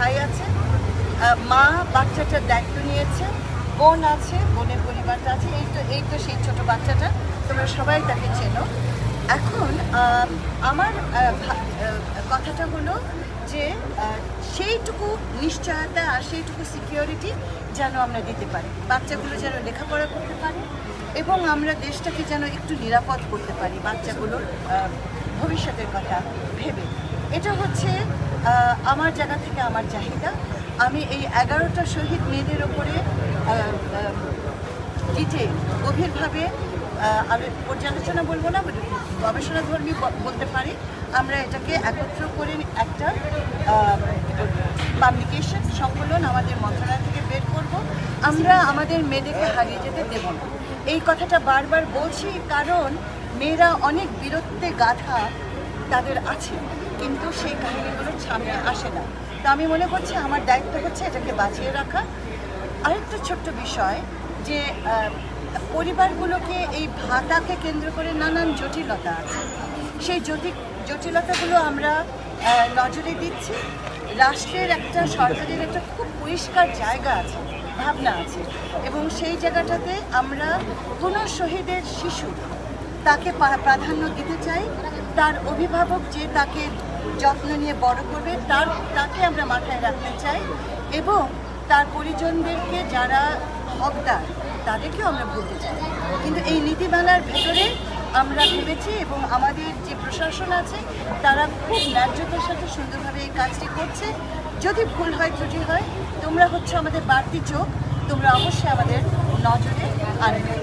ভাই আছে, মা বাচ্চাটার দায়িত্ব নিয়েছে, বোন আছে, বোনের পরিবারটা আছে, এই তো সেই ছোট বাচ্চাটা, তোমরা সবাই তাকে চেনো। এখন আমার কথাটা হলো যে সেইটুকু নিশ্চয়তা আর সেইটুকু সিকিউরিটি যেন আমরা দিতে পারি, বাচ্চাগুলো যেন লেখাপড়া করতে পারে এবং আমরা দেশটাকে যেন একটু নিরাপদ করতে পারি বাচ্চাগুলোর ভবিষ্যতের কথা ভেবে। এটা হচ্ছে আমার জায়গা থেকে আমার চাহিদা। আমি এই 11টা শহীদ মেয়েদের ওপরে ডিটেল গভীরভাবে পর্যালোচনা বলবো না, গবেষণাধর্মী বলতে পারি। আমরা এটাকে একত্র করে একটা পাবলিকেশন সংকলন আমাদের মন্ত্রণালয় থেকে বের করব। আমরা আমাদের মেয়েদেরকে হারিয়ে যেতে দেব না, এই কথাটা বারবার বলছি, কারণ মেয়েরা অনেক বীরত্বে গাথা তাদের আছে, কিন্তু সেই কাহিনীগুলোর সামনে আসে না। তো আমি মনে করছি আমার দায়িত্ব হচ্ছে এটাকে বাঁচিয়ে রাখা। আরেকটা ছোট্ট বিষয় যে পরিবারগুলোকে এই ভাতাকে কেন্দ্র করে নানান জটিলতা আছে, সেই জটিলতাগুলো আমরা নজরে দিচ্ছি। রাষ্ট্রের একটা, সরকারের একটা খুব পরিষ্কার জায়গা আছে, ভাবনা আছে, এবং সেই জায়গাটাতে আমরা কোনো শহীদের শিশু তাকে প্রাধান্য দিতে চাই। তার অভিভাবক যে তাকে যত্ন নিয়ে বড় করবে তাকে আমরা মাথায় রাখতে চাই, এবং তার পরিজনদেরকে যারা হকদার তাদেরকেও আমরা বলতে চাই। কিন্তু এই নীতিমালার ভেতরে আমরা ভেবেছি এবং আমাদের যে প্রশাসন আছে তারা খুব ন্যায্যতার সাথে সুন্দরভাবে এই কাজটি করছে। যদি ভুল হয়, ত্রুটি হয়, তোমরা হচ্ছে আমাদের বাড়তি চোখ, তোমরা অবশ্যই আমাদের নজরে আনবে।